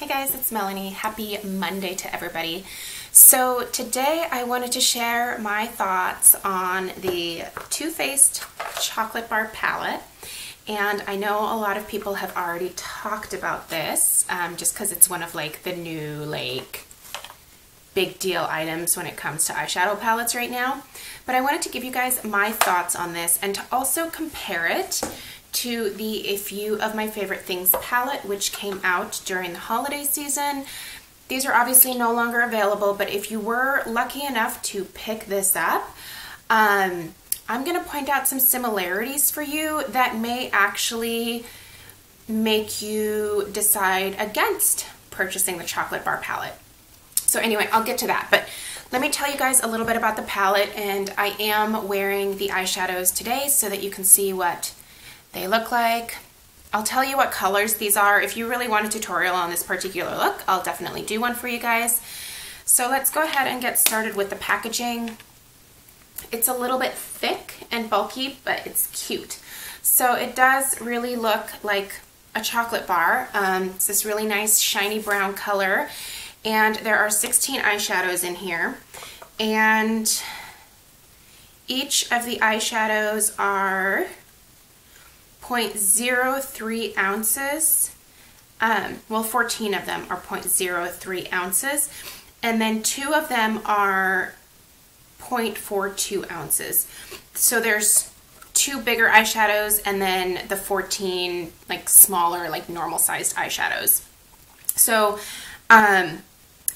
Hey guys, it's Melanie. Happy Monday to everybody. So today I wanted to share my thoughts on the Too Faced Chocolate Bar Palette. And I know a lot of people have already talked about this just because it's one of like the new big deal items when it comes to eyeshadow palettes right now. But I wanted to give you guys my thoughts on this and to also compare it to the A Few of My Favorite Things palette, which came out during the holiday season. These are obviously no longer available, but if you were lucky enough to pick this up, I'm going to point out some similarities for you that may actually make you decide against purchasing the Chocolate Bar palette. So anyway, I'll get to that, but let me tell you guys a little bit about the palette, and I am wearing the eyeshadows today so that you can see what they look like. I'll tell you what colors these are. If you really want a tutorial on this particular look, I'll definitely do one for you guys. So let's go ahead and get started with the packaging. It's a little bit thick and bulky, but it's cute. So it does really look like a chocolate bar. It's this really nice shiny brown color, and there are 16 eyeshadows in here, and each of the eyeshadows are 0.03 ounces. Well, 14 of them are 0.03 ounces, and then 2 of them are 0.42 ounces. So there's 2 bigger eyeshadows and then the 14 like smaller, like normal sized eyeshadows. So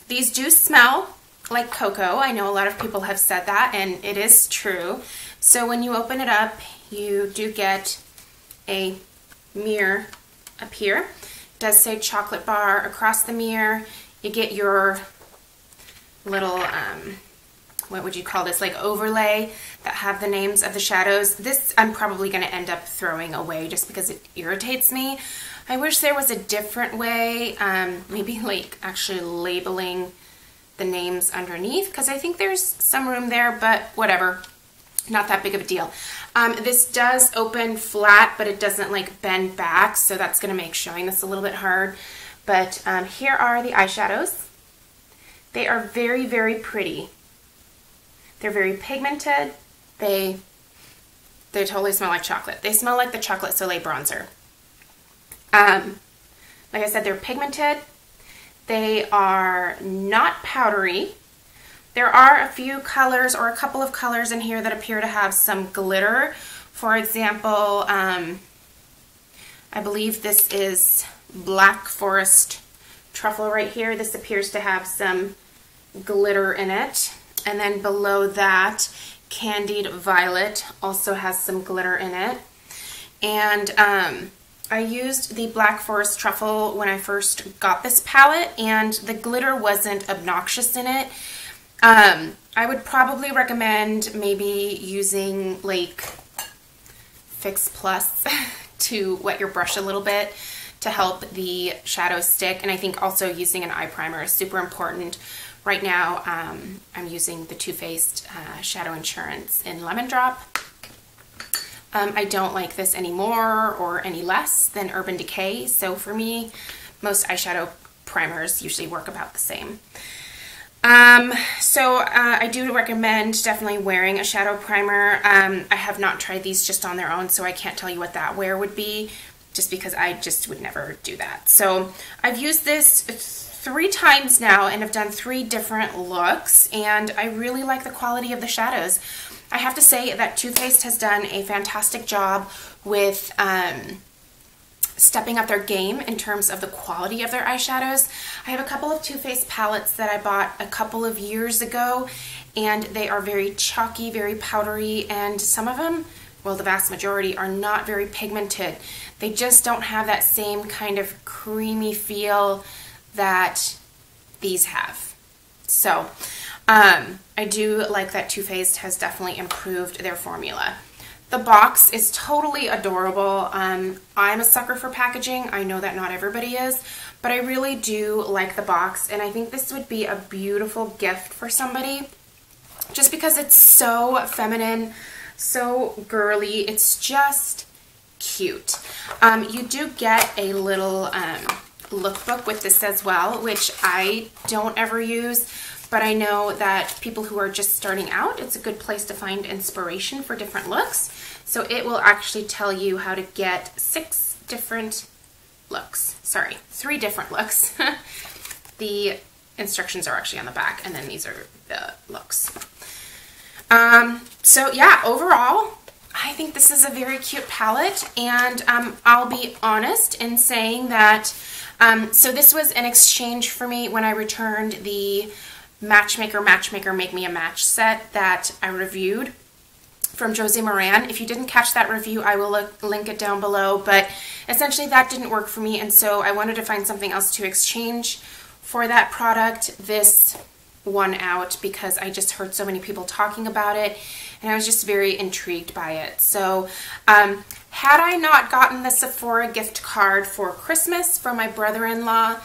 these do smell like cocoa. I know a lot of people have said that, and it is true. So when you open it up, you do get a mirror up here. It does say chocolate bar across the mirror. You get your little, what would you call this, like overlay that have the names of the shadows. This I'm probably going to end up throwing away just because it irritates me. I wish there was a different way, maybe like actually labeling the names underneath, because I think there's some room there, but whatever. Not that big of a deal. This does open flat, but it doesn't like bend back, so that's going to make showing this a little bit hard. But here are the eyeshadows. They are very, very pretty. They're very pigmented. They totally smell like chocolate. They smell like the Chocolate Soleil bronzer. Like I said, they're pigmented. They are not powdery. There are a few colors or a couple of colors in here that appear to have some glitter. For example, I believe this is Black Forest Truffle right here. This appears to have some glitter in it. And then below that, Candied Violet also has some glitter in it. And I used the Black Forest Truffle when I first got this palette, and the glitter wasn't obnoxious in it. I would probably recommend maybe using like Fix Plus to wet your brush a little bit to help the shadows stick, and I think also using an eye primer is super important. Right now I'm using the Too Faced Shadow Insurance in Lemon Drop. I don't like this any more or any less than Urban Decay, so for me most eyeshadow primers usually work about the same. So I do recommend definitely wearing a shadow primer. I have not tried these just on their own, so I can't tell you what that wear would be, just because I just would never do that. So I've used this 3 times now and have done 3 different looks, and I really like the quality of the shadows. I have to say that Too Faced has done a fantastic job with stepping up their game in terms of the quality of their eyeshadows. I have a couple of Too Faced palettes that I bought a couple of years ago, and they are very chalky, very powdery, and some of them, well, the vast majority, are not very pigmented. They just don't have that same kind of creamy feel that these have. So I do like that Too Faced has definitely improved their formula. The box is totally adorable. I'm a sucker for packaging. I know that not everybody is, but I really do like the box, and I think this would be a beautiful gift for somebody just because it's so feminine, so girly. It's just cute. You do get a little lookbook with this as well, which I don't ever use, but I know that people who are just starting out, it's a good place to find inspiration for different looks. So it will actually tell you how to get 3 different looks. The instructions are actually on the back, and then these are the looks. So yeah, overall, I think this is a very cute palette, and I'll be honest in saying that, so this was an exchange for me when I returned the Matchmaker Make Me a Match set that I reviewed from Josie Moran. If you didn't catch that review, I will link it down below, but essentially that didn't work for me, and so I wanted to find something else to exchange for that product. This won out because I just heard so many people talking about it, and I was just very intrigued by it. So had I not gotten the Sephora gift card for Christmas from my brother-in-law,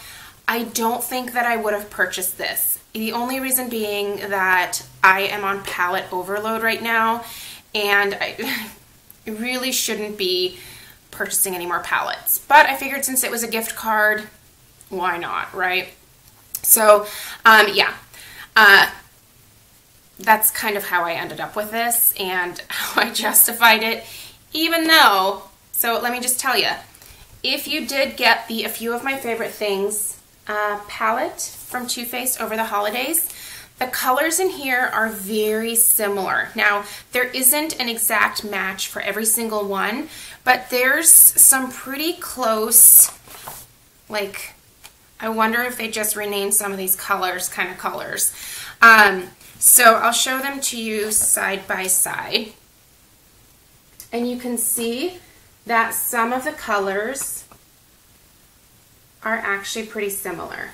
I don't think that I would have purchased this. The only reason being that I am on palette overload right now, and I really shouldn't be purchasing any more palettes. But I figured since it was a gift card, why not, right? So yeah, that's kind of how I ended up with this and how I justified it, even though, so let me just tell you, if you did get the A Few of My Favorite Things palette from Too Faced over the holidays, the colors in here are very similar. Now, there isn't an exact match for every single one, but there's some pretty close, like, I wonder if they just renamed some of these colors, kind of colors. So I'll show them to you side by side. And you can see that some of the colors are actually pretty similar.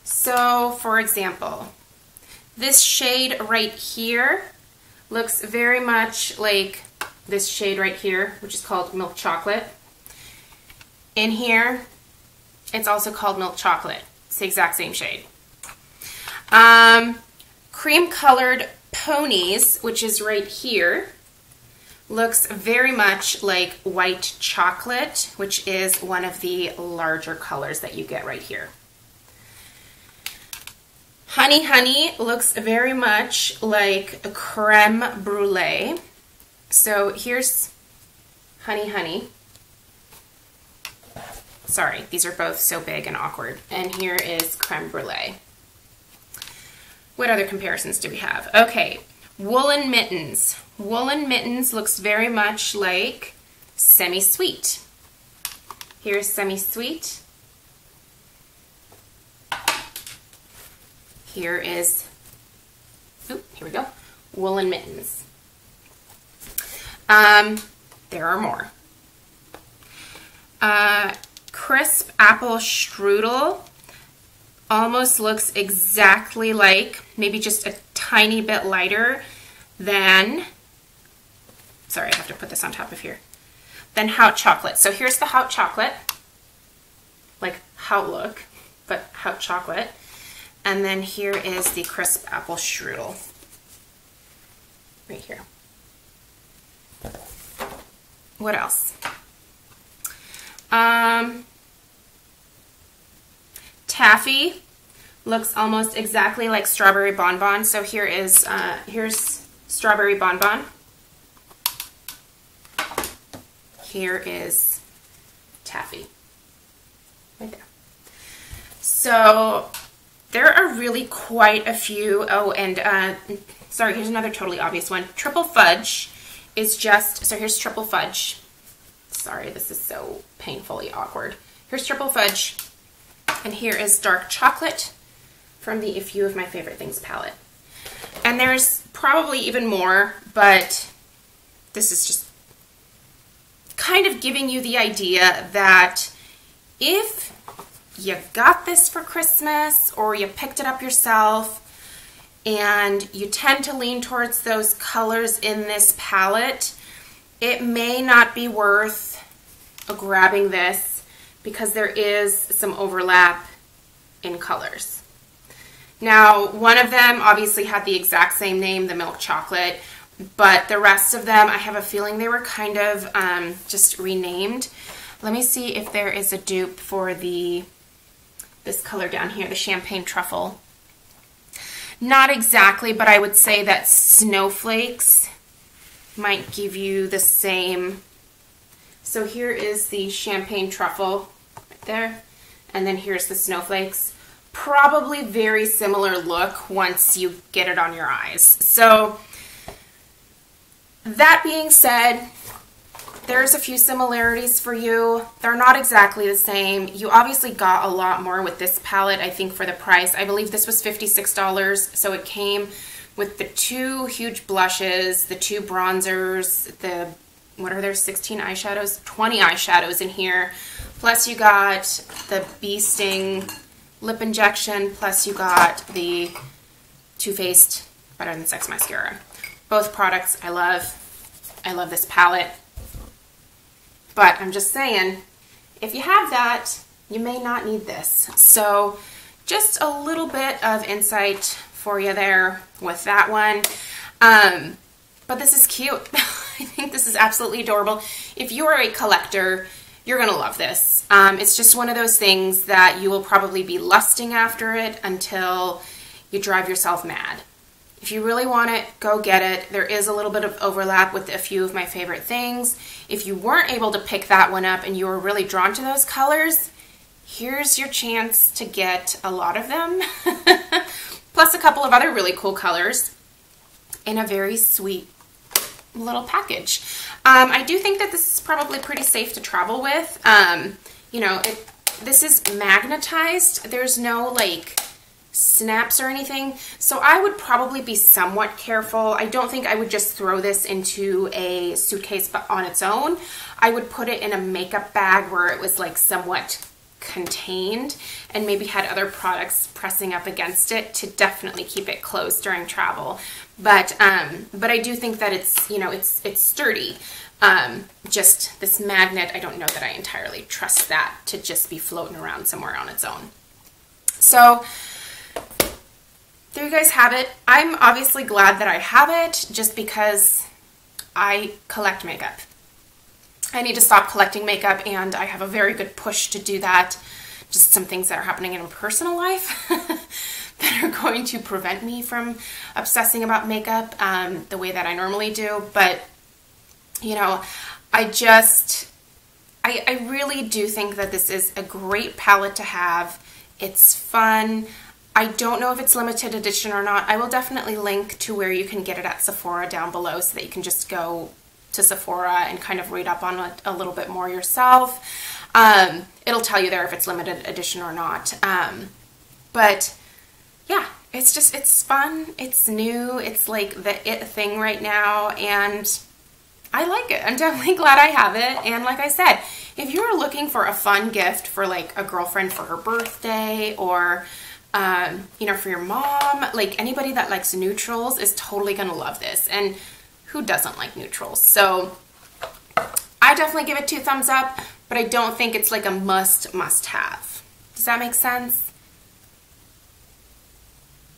So, for example, this shade right here looks very much like this shade right here, which is called Milk Chocolate. In here, it's also called Milk Chocolate. It's the exact same shade. Cream Colored Ponies, which is right here, looks very much like White Chocolate, which is one of the larger colors that you get right here. Honey Honey looks very much like a creme brulee. So here's Honey Honey. Sorry, these are both so big and awkward. And here is creme brulee. What other comparisons do we have? Okay, Woolen Mittens. Woolen Mittens looks very much like Semi-Sweet. Here's Semi-Sweet. Here is, here we go, Woolen Mittens. There are more. Crisp Apple Strudel almost looks exactly like, maybe just a tiny bit lighter than, sorry, I have to put this on top of here, than Haute Chocolate. So here's the Haute Chocolate, like Haute look, but Haute Chocolate. And then here is the Crisp Apple Strudel, right here. What else? Taffy looks almost exactly like Strawberry Bonbon. So here is, here's Strawberry Bonbon. Here is Taffy, right there. So there are really quite a few. Oh, and sorry, here's another totally obvious one. Triple Fudge is just, so here's Triple Fudge. Sorry, this is so painfully awkward. Here's Triple Fudge, and here is Dark Chocolate from the A Few of My Favorite Things palette. And there's probably even more, but this is just kind of giving you the idea that if you got this for Christmas or you picked it up yourself and you tend to lean towards those colors in this palette, it may not be worth grabbing this because there is some overlap in colors. Now, one of them obviously had the exact same name, the Milk Chocolate, but the rest of them, I have a feeling they were kind of just renamed. Let me see if there is a dupe for this color down here, the Champagne Truffle. Not exactly, but I would say that Snowflakes might give you the same. So here is the Champagne Truffle right there, and then here's the Snowflakes. Probably very similar look once you get it on your eyes. So that being said, there's a few similarities for you. They're not exactly the same. You obviously got a lot more with this palette, I think, for the price. I believe this was $56, so it came with the 2 huge blushes, the 2 bronzers, the, what are there, 16 eyeshadows? 20 eyeshadows in here. Plus you got the Bee Sting lip injection, plus you got the Too Faced Better Than Sex mascara. Both products I love. I love this palette. But I'm just saying, if you have that, you may not need this. So just a little bit of insight for you there with that one. But this is cute. I think this is absolutely adorable. If you are a collector, you're gonna love this. It's just one of those things that you will probably be lusting after it until you drive yourself mad. If you really want it, go get it. There is a little bit of overlap with a few of my favorite things. If you weren't able to pick that one up and you were really drawn to those colors, here's your chance to get a lot of them. Plus a couple of other really cool colors in a very sweet little package. I do think that this is probably pretty safe to travel with. You know, this is magnetized. There's no like snaps or anything, so I would probably be somewhat careful. I don't think I would just throw this into a suitcase but on its own. I would put it in a makeup bag where it was like somewhat contained and maybe had other products pressing up against it to definitely keep it closed during travel. But I do think that it's, you know, it's sturdy. Just this magnet, I don't know that I entirely trust that to just be floating around somewhere on its own. So there you guys have it. I'm obviously glad that I have it just because I collect makeup. I need to stop collecting makeup, and I have a very good push to do that. Just some things that are happening in my personal life that are going to prevent me from obsessing about makeup the way that I normally do. But, you know, I really do think that this is a great palette to have. It's fun. I don't know if it's limited edition or not. I will definitely link to where you can get it at Sephora down below so that you can just go to Sephora and kind of read up on it a little bit more yourself. It'll tell you there if it's limited edition or not. But yeah, it's fun. It's new. It's like the it thing right now, and I like it. I'm definitely glad I have it. And like I said, if you're looking for a fun gift for like a girlfriend for her birthday, or you know, for your mom, like anybody that likes neutrals is totally gonna love this. And who doesn't like neutrals? So I definitely give it 2 thumbs up, but I don't think it's like a must have. Does that make sense?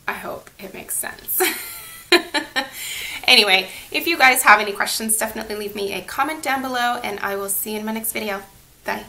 I hope it makes sense. Anyway, if you guys have any questions, definitely leave me a comment down below, and I will see you in my next video. Bye.